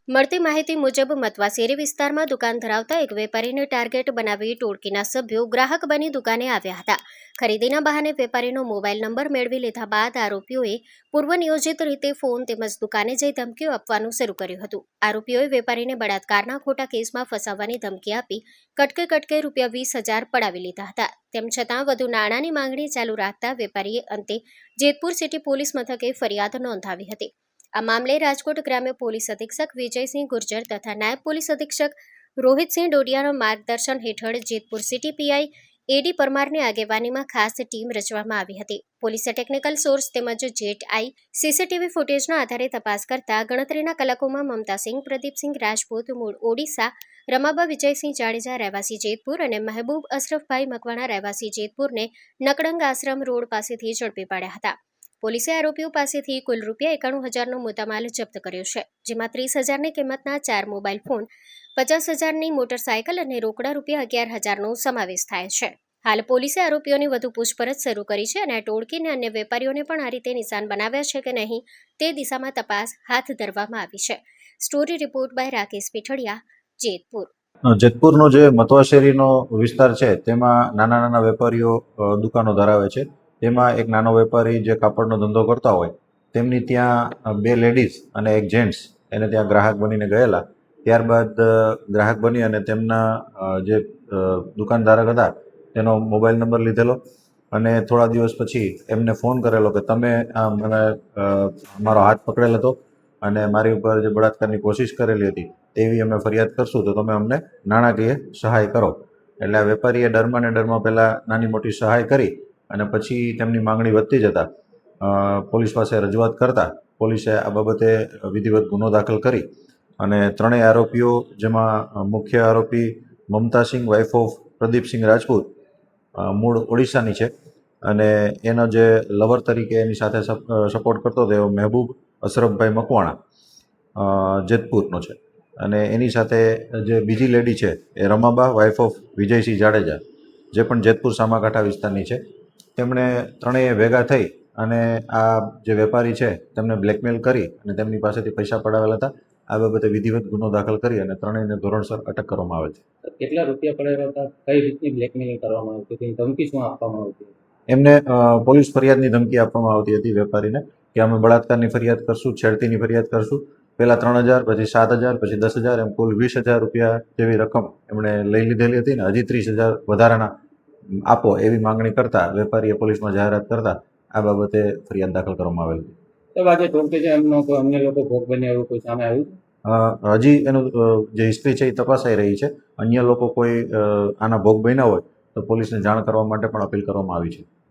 મળતી માહિતી મુજબ મતવા શેરી વિસ્તારમાં દુકાન ધરાવતા એક વેપારીને ટાર્ગેટ બનાવી ટોળકીના સભ્યો ગ્રાહક બની દુકાને આવ્યા હતા. ખરીદીના બહાને વેપારીનો મોબાઈલ નંબર મેળવી લીધા બાદ આરોપીઓએ પૂર્વનિયોજિત રીતે ફોન તેમજ દુકાને જઈ ધમકીઓ આપવાનું શરૂ કર્યું હતું. આરોપીઓએ વેપારીને બળાત્કારના ખોટા કેસમાં ફસાવવાની ધમકી આપી કટકે રૂપિયા 20,000 પડાવી લીધા હતા. તેમ છતાં વધુ નાણાંની માંગણી ચાલુ રાખતા વેપારીએ અંતે જેતપુર સિટી પોલીસ મથકે ફરિયાદ નોંધાવી હતી. આ મામલે રાજકોટ ગ્રામ્ય પોલીસ અધિક્ષક વિજયસિંહ ગુર્જર તથા નાયબ પોલીસ અધિક્ષક રોહિતસિંહ ડોડિયાના માર્ગદર્શન હેઠળ જેતપુર સિટી પીઆઈ એડી પરમારની આગેવાનીમાં ખાસ ટીમ રચવામાં આવી હતી. પોલીસે ટેકનિકલ સોર્સ તેમજ જેટ આઈ સીસીટીવી ફૂટેજના આધારે તપાસ કરતા ગણતરીના કલાકોમાં મમતાસિંહ પ્રદીપસિંહ રાજપૂત મૂળ ઓડિશા, રમાબા વિજયસિંહ જાડેજા રહેવાસી જેતપુર અને મહેબૂબ અશરફભાઈ મકવાણા રહેવાસી જેતપુરને નકડંગ આશ્રમ રોડ પાસેથી ઝડપી પાડ્યા હતા. પોલીસે આરોપીઓ પાસેથી કુલ રૂપિયા 91,000નો મુદ્દામાલ જપ્ત કર્યો છે, જેમાં 30,000ની કિંમતના 4 મોબાઈલ ફોન, 50,000ની મોટરસાયકલ અને રોકડા રૂપિયા 11,000નો સમાવેશ થાય છે. હાલ પોલીસે આરોપીઓની વધુ પૂછપરછ શરૂ કરી છે અને આ ટોળકીને અન્ય વેપારીઓને પણ આ રીતે નિશાન બનાવ્યા છે કે નહીં તે દિશામાં તપાસ હાથ ધરવામાં આવી છે. Story report by Rakesh Pithadiya, Jetpur. જેતપુરનો જે મતવા શેરીનો વિસ્તાર છે તેમાં નાના નાના વેપારીઓ દુકાનો ધરાવે છે. તેમાં એક નાનો વેપારી જે કાપડનો ધંધો કરતા હોય તેમની ત્યાં 2 લેડીઝ અને એક જેન્ટ્સ એને ત્યાં ગ્રાહક બનીને ગયેલા. ત્યારબાદ ગ્રાહક બની અને તેમના જે દુકાનધારક હતા તેનો મોબાઈલ નંબર લીધેલો અને થોડા દિવસ પછી એમને ફોન કરેલો કે તમે મને મારો હાથ પકડેલ હતો અને મારી ઉપર જે બળાત્કારની કોશિશ કરેલી હતી તેવી અમે ફરિયાદ કરશું તો તમે અમને નાણાકીય સહાય કરો. એટલે આ વેપારીએ ડરમાં પહેલાં નાની મોટી સહાય કરી અને પછી તેમની માંગણી વધતી જતાં પોલીસ પાસે રજૂઆત કરતા પોલીસે આ બાબતે વિધિવત ગુનો દાખલ કરી અને ત્રણેય આરોપીઓ, જેમાં મુખ્ય આરોપી મમતાસિંહ વાઇફ ઓફ પ્રદીપસિંહ રાજપૂત મૂળ ઓડિશાની છે અને એનો જે લવર તરીકે એની સાથે સપોર્ટ કરતો હતો એવો મહેબૂબ અશરફભાઈ મકવાણા જેતપુરનો છે અને એની સાથે જે બીજી લેડી છે એ રમાબા વાઇફ ઓફ વિજયસિંહ જાડેજા જે પણ જેતપુર સામાકાંઠા વિસ્તારની છે. તેમણે ત્રણેય ભેગા થઈ અને આ જે વેપારી છે તેમને બ્લેકમેલ કરી અને તેમની પાસેથી પૈસા પડાવેલા હતા. આ બાબતે વિધિવત ગુનો દાખલ કરી અને ત્રણેયને ધોરણસર અટક કરવામાં આવે છે. કેટલા રૂપિયા પડાવ્યા હતા? કઈ રીતની બ્લેકમેલિંગ કરવામાં આવતી હતી? ધમકી શું આપવામાં આવતી? એમને પોલીસ ફરિયાદની ધમકી આપવામાં આવતી હતી વેપારીને કે અમે બળાત્કારની ફરિયાદ કરશું, છેડતીની ફરિયાદ કરશું. પહેલાં 3,000, પછી 7,000, પછી 10,000, એમ કુલ 20,000 રૂપિયા જેવી રકમ એમણે લઈ લીધેલી હતી ને હજી 30,000 વધારાના આપો એવી માંગણી કરતા વેપારીએ પોલીસમાં જાહેરાત કરતા આ બાબતે ફરિયાદ દાખલ કરવામાં આવેલ હતી. આજે ટોળકી છે એમનો કોઈ અન્ય લોકો ભોગ બન્યા એવું કોઈ સામે આવ્યું? હજી એનું જે હિસ્ટ્રી છે એ તપાસાઈ રહી છે. અન્ય લોકો કોઈ આના ભોગ બન્યા હોય તો પોલીસને જાણ કરવા માટે પણ અપીલ કરવામાં આવી છે.